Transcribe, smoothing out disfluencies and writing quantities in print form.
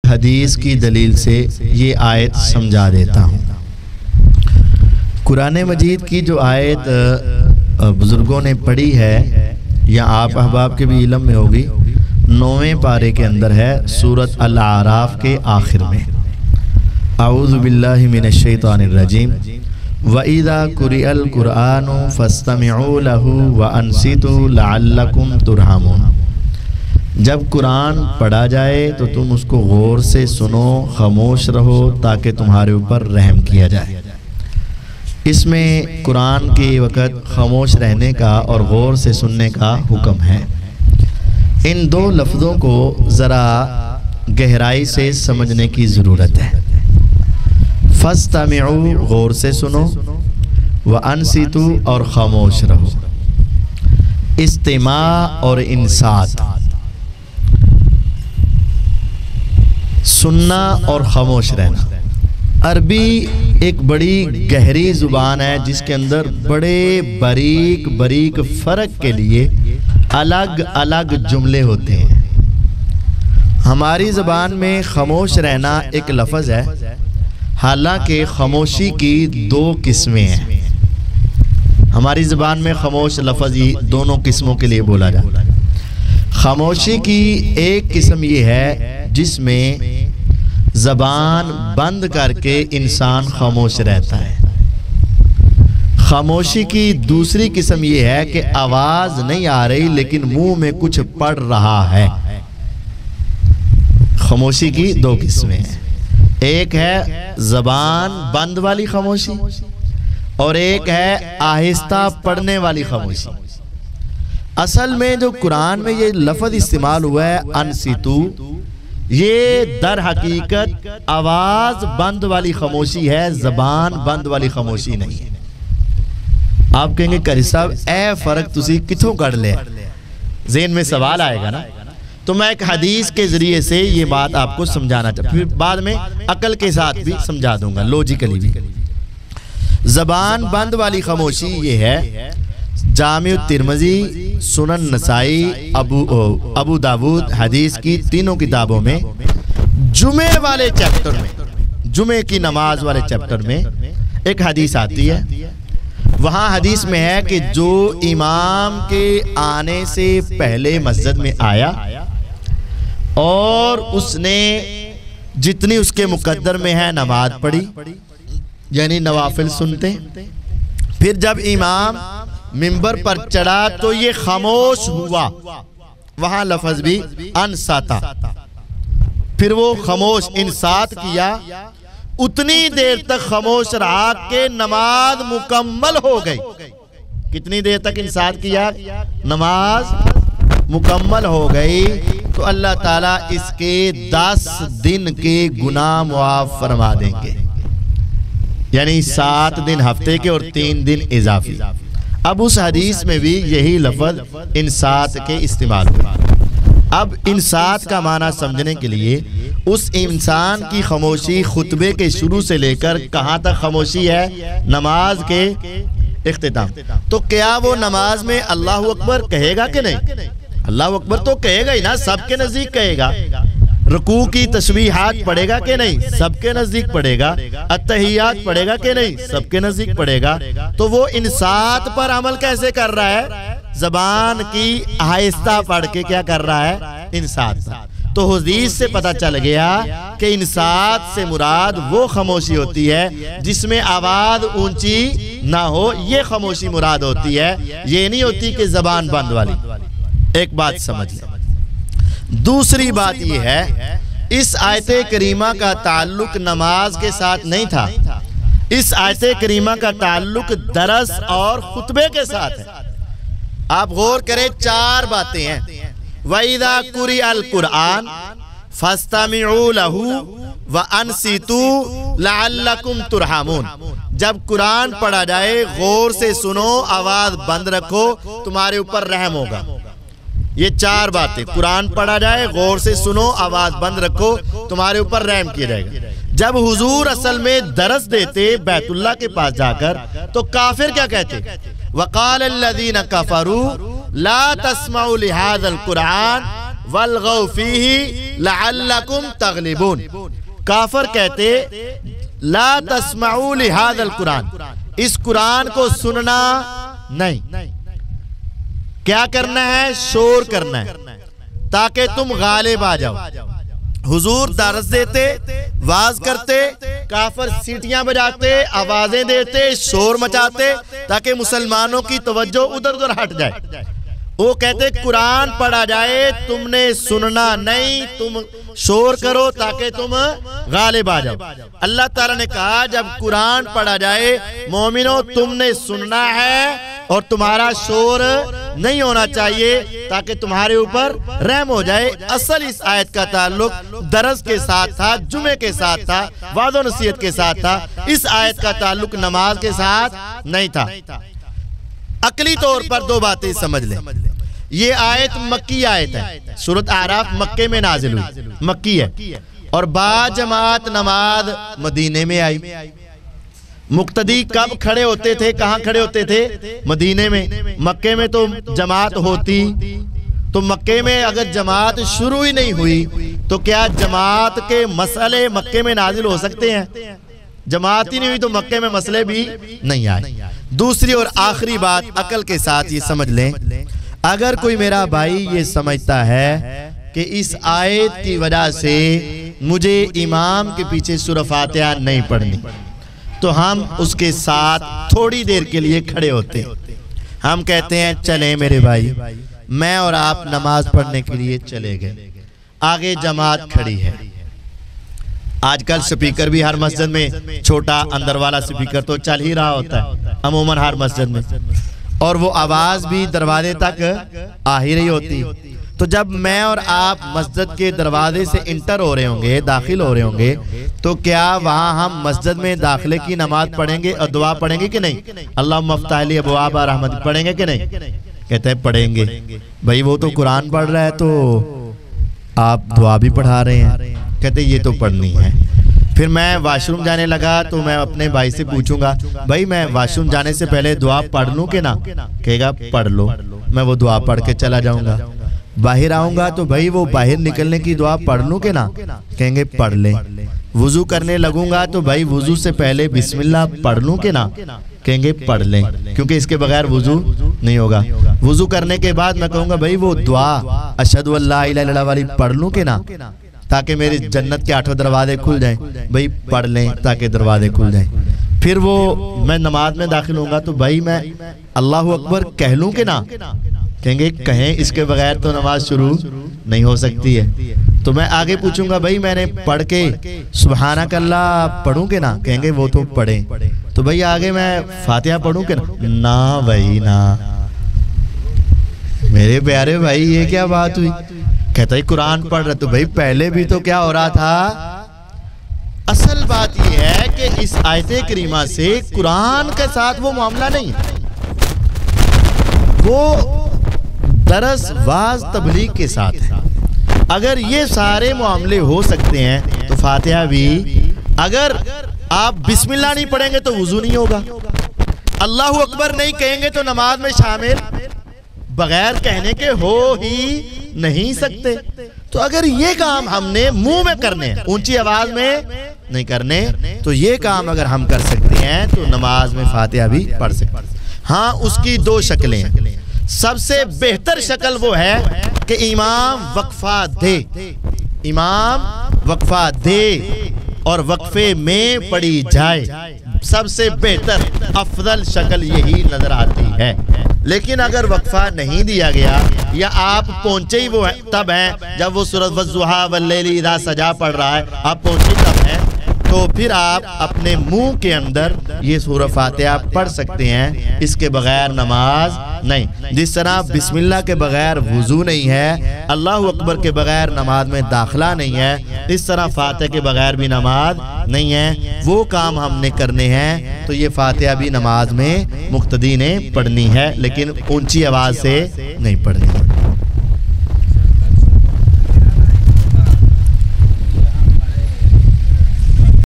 حدیث کی دلیل سے یہ آیت سمجھا دیتا ہوں۔ قرآن مجید کی جو آیت بزرگوں نے پڑھی ہے یا آپ احباب کے بھی علم میں ہوگی، 9ویں پارے کے اندر ہے، سورۃ الاعراف کے آخر میں، اعوذ باللہ من الشیطان الرجیم وَإِذَا قُرِئَ الْقُرْآنُ فَاسْتَمِعُوا لَهُ وَأَنصِتُوا لَعَلَّكُمْ تُرْحَمُونَ۔ جب قرآن پڑھا جائے تو تم اس کو غور سے سنو، خاموش رہو تاکہ تمہارے اوپر رحم کیا جائے۔ اس میں قرآن کے وقت خاموش رہنے کا اور غور سے سننے کا حکم ہے۔ ان دو لفظوں کو ذرا گہرائی سے سمجھنے کی ضرورت ہے۔ فَاسْتَمِعُوا غور سے سنو، وَأَنصِتُوا اور خاموش رہو۔ استماع اور انصات، سننا اور خاموش رہنا، عربی ایک بڑی گہری زبان ہے جس کے اندر بڑے باریک فرق کے لیے الگ الگ جملے ہوتے ہیں۔ ہماری زبان میں خاموش رہنا ایک لفظ ہے، حالانکہ خاموشی کی دو قسمیں ہیں۔ ہماری زبان میں خاموش لفظ ہی دونوں قسموں کے لیے بولا جاتا ہے۔ خاموشی کی ایک قسم یہ ہے جس میں زبان بند کر کے انسان خاموش رہتا ہے۔ خاموشی کی دوسری قسم یہ ہے کہ آواز نہیں آ رہی لیکن منہ میں کچھ پڑ رہا ہے۔ خاموشی کی دو قسمیں ہیں، ایک ہے زبان بند والی خاموشی اور ایک ہے آہستہ پڑھنے والی خاموشی۔ اصل میں جو قرآن میں یہ لفظ استعمال ہوا ہے انصتو، یہ در حقیقت آواز بند والی خاموشی ہے، زبان بند والی خاموشی نہیں ہے۔ آپ کہیں گے قاری صاحب اے فرق تسی کتھوں کر لے، ذہن میں سوال آئے گا نا، تو میں ایک حدیث کے ذریعے سے یہ بات آپ کو سمجھانا چاہتا ہوں، پھر بعد میں عقل کے ساتھ بھی سمجھا دوں گا، لوجیکلی بھی۔ زبان بند والی خاموشی یہ ہے، جامع الترمذی، سنن نسائی، ابو داود حدیث کی تینوں کتابوں میں جمعے والے چیپٹر میں، جمعے کی نماز والے چیپٹر میں ایک حدیث آتی ہے۔ وہاں حدیث میں ہے کہ جو امام کے آنے سے پہلے مسجد میں آیا اور اس نے جتنی اس کے مقدر میں ہے نماز پڑھی، یعنی نوافل سنتے، پھر جب امام منبر پر چڑھا تو یہ خاموش ہوا، وہاں لفظ بھی انصاتا، پھر وہ خاموش انصات کیا، اتنی دیر تک خاموش رہا کہ نماز مکمل ہو گئی۔ کتنی دیر تک انصات کیا؟ نماز مکمل ہو گئی تو اللہ تعالیٰ اس کے 10 دن کے گناہ معاف فرما دیں گے، یعنی 7 دن ہفتے کے اور 3 دن اضافی۔ اب اس حدیث میں بھی یہی لفظ انصات کے استعمال ہوا۔ اب انصات کا معنی سمجھنے کے لیے اس انسان کی خاموشی خطبے کے شروع سے لے کر کہاں تک خاموشی ہے؟ نماز کے اختتام۔ تو کیا وہ نماز میں اللہ اکبر کہے گا کہ نہیں؟ اللہ اکبر تو کہے گا ہی نا، سب کے نزدیک کہے گا۔ رکوع کی تسبیحات پڑھے گا کہ نہیں؟ سب کے نزدیک پڑھے گا۔ التحیات پڑھے گا کہ نہیں؟ سب کے نزدیک پڑھے گا۔ تو وہ انصات پر عمل کیسے کر رہا ہے؟ زبان کی آہستہ پڑھ کے کیا کر رہا ہے؟ انصات۔ تو حدیث سے پتہ چل گیا کہ انصات سے مراد وہ خاموشی ہوتی ہے جس میں آواز اونچی نہ ہو، یہ خاموشی مراد ہوتی ہے، یہ نہیں ہوتی کہ زبان بند والی۔ ایک بات سمجھ لیں۔ دوسری بات یہ ہے، اس آیت کریمہ کا تعلق نماز کے ساتھ نہیں تھا، اس آیت کریمہ کا تعلق درس اور خطبے کے ساتھ ہے۔ آپ غور کریں، 4 باتیں ہیں۔ وَإِذَا قُرِئَ الْقُرْآنُ فَاسْتَمِعُوا لَهُ وَأَنصِتُوا لَعَلَّكُمْ تُرْحَمُونَ۔ جب قرآن پڑھا جائے غور سے سنو، آواز بند رکھو، تمہارے اوپر رحم ہوگا۔ یہ 4 باتیں، قرآن پڑھا جائے غور سے سنو، آواز بند رکھو، تمہارے اوپر رحم کیا جائے گا۔ جب حضور اصل میں درس دیتے بیت اللہ کے پاس جا کر تو کافر کیا کہتے؟ وَقَالَ الَّذِينَ كَفَرُوا لَا تَسْمَعُوا لِهَذَا الْقُرْآنِ وَالْغَوْا فِيهِ لعلکم تغلبون۔ کافر کہتے لا تسمعوا لہذا القرآن، اس قرآن کو سننا نہیں، کیا کرنا ہے؟ شور کرنا ہے تاکہ تم غالب آ جاؤ۔ حضور درس دیتے، واز کرتے، کافر سیٹیاں بجاتے، آوازیں دیتے، شور مچاتے تاکہ مسلمانوں کی توجہ ادھر ادھر ہٹ جائے۔ وہ کہتے قرآن پڑھا جائے، تم نے سننا نہیں، تم شور کرو تاکہ تم غالب آ جاؤ۔ اللہ تعالیٰ نے کہا جب قرآن پڑھا جائے مومنوں تم نے سننا ہے اور تمہارا شور نہیں ہونا چاہیے تاکہ تمہارے اوپر رحم ہو جائے۔ اصل اس آیت کا تعلق درس کے ساتھ تھا، جمعے کے ساتھ تھا، وعظ و نصیحت کے ساتھ تھا، اس آیت کا تعلق نماز کے ساتھ نہیں تھا۔ عقلی طور پر دو باتیں سمجھ لیں، یہ آیت مکی آیت ہے، سورۃ اعراف مکے میں نازل ہوئی، مکی ہے، اور با جماعت نماز مدینے میں آئی۔ مقتدی کب کھڑے ہوتے تھے؟ کہاں کھڑے ہوتے تھے؟ مدینے میں۔ مکے میں تو جماعت ہوتی، تو مکے میں اگر جماعت شروع ہی نہیں ہوئی تو کیا جماعت کے مسئلے مکے میں نازل ہو سکتے ہیں؟ جماعت ہی نہیں ہوئی تو مکے میں مسئلے بھی نہیں آئے۔ دوسری اور آخری بات عقل کے ساتھ یہ سمجھ لیں، اگر کوئی میرا بھائی یہ سمجھتا ہے کہ اس آیت کی وجہ سے مجھے امام کے پیچھے سورہ فاتحہ نہیں پڑھنی، تو ہم اس کے ساتھ تھوڑی دیر کے لیے کھڑے ہوتے ہیں۔ ہم کہتے ہیں چلیں میرے بھائی، میں اور آپ نماز پڑھنے کے لیے چلے گئے، آگے جماعت کھڑی ہے۔ آج کل سپیکر بھی ہر مسجد میں چھوٹا اندر والا سپیکر تو چل ہی رہا ہوتا ہے عموماً ہر مسجد میں، اور وہ آواز بھی دروازے تک آ ہی رہی ہوتی۔ تو جب میں اور آپ مسجد کے دروازے سے انٹر ہو رہے ہوں گے، داخل ہو رہے ہوں گے، تو کیا وہاں ہم مسجد میں داخلے کی نماز پڑھیں گے اور دعا پڑھیں گے کہ نہیں؟ اللہم افتح لی ابواب رحمت پڑھیں گے کہ نہیں؟ کہتے ہیں پڑھیں گے۔ بھائی وہ تو قرآن پڑھ رہا ہے تو آپ دعا بھی پڑھا رہے ہیں، کہتے ہیں یہ تو پڑھنی ہے۔ پھر میں واش روم جانے لگا تو میں اپنے بھائی سے پوچھوں گا بھائی میں واش روم جانے سے پہلے دعا پڑھ لوں کہ نہ؟ کہے گا پڑھ لو، میں وہ دعا پڑھ کے چلا جاؤں گا۔ باہر آؤں گا تو بھائی وہ باہر نکلنے کی دعا پڑھ لوں کہ نہ؟ کہیں گے پڑھ لیں۔ وضو کرنے لگوں گا تو بھائی وضو سے پہلے بسم اللہ پڑھ لوں کہ نہ؟ کہیں گے پڑھ لیں، کیونکہ اس کے بغیر وضو نہیں ہوگا۔ وضو کرنے کے بعد میں کہوں گا بھائی وہ دعا اشہد ان لا الہ الا اللہ والی پڑھ لوں کہ نہ، تاکہ میری جنت کے 8 دروازے کھل جائیں؟ بھائی پڑھ لیں تاکہ دروازے کھل جائیں۔ پھر وہ میں نماز میں داخل ہوں گا تو بھائی میں اللہ اکبر کہہ لوں کہ نہ؟ کہیں گے کہیں، اس کے بغیر تو نماز شروع نہیں ہو سکتی ہے۔ تو میں آگے پوچھوں گا بھائی میں نے پڑھ کے سبحانک اللہ پڑھوں کہ نہ؟ کہیں گے وہ تو پڑھیں۔ تو بھائی آگے میں فاتحہ پڑھوں کہ نہ؟ بھائی نہ۔ میرے پیارے بھائی یہ کیا بات ہوئی؟ کہتا ہے قرآن پڑھ رہا، تو بھائی پہلے بھی تو کیا ہو رہا تھا؟ اصل بات یہ ہے کہ اس آیت کریمہ سے قرآن کے ساتھ وہ معاملہ نہیں، وہ درس واز تبلیغ کے ساتھ ہے۔ اگر یہ سارے معاملے ہو سکتے ہیں تو فاتحہ بھی، اگر آپ بسم اللہ نہیں پڑھیں گے تو وضو نہیں ہوگا، اللہ اکبر نہیں کہیں گے تو نماز میں شامل بغیر کہنے کے ہو ہی نہیں سکتے۔ تو اگر یہ کام ہم نے منہ میں کرنے ہیں، اونچی آواز میں نہیں کرنے، تو یہ کام اگر ہم کر سکتے ہیں تو نماز میں فاتحہ بھی پڑھ سکتے ہیں۔ ہاں اس کی دو شکلیں ہیں۔ سب سے بہتر شکل وہ ہے کہ امام وقفہ دے، امام وقفہ دے اور وقفے میں پڑھی جائے، سب سے بہتر افضل شکل یہی نظر آتی ہے۔ لیکن اگر وقفہ نہیں دیا گیا یا آپ پہنچے ہی وہ تب ہیں جب وہ سورۃ والضحیٰ واللیل اذا سجا پڑھ رہا ہے، آپ پہنچے تب ہیں، تو پھر آپ اپنے منہ کے اندر یہ سورہ فاتحہ پڑھ سکتے ہیں، اس کے بغیر نماز نہیں۔ جس طرح بسم اللہ کے بغیر وضو نہیں ہے، اللہ اکبر کے بغیر نماز میں داخلہ نہیں ہے، اس طرح فاتحہ کے بغیر بھی نماز نہیں ہے۔ وہ کام ہم نے کرنے ہیں تو یہ فاتحہ بھی نماز میں مقتدی نے پڑھنی ہے، لیکن اونچی آواز سے نہیں پڑھنی ہے۔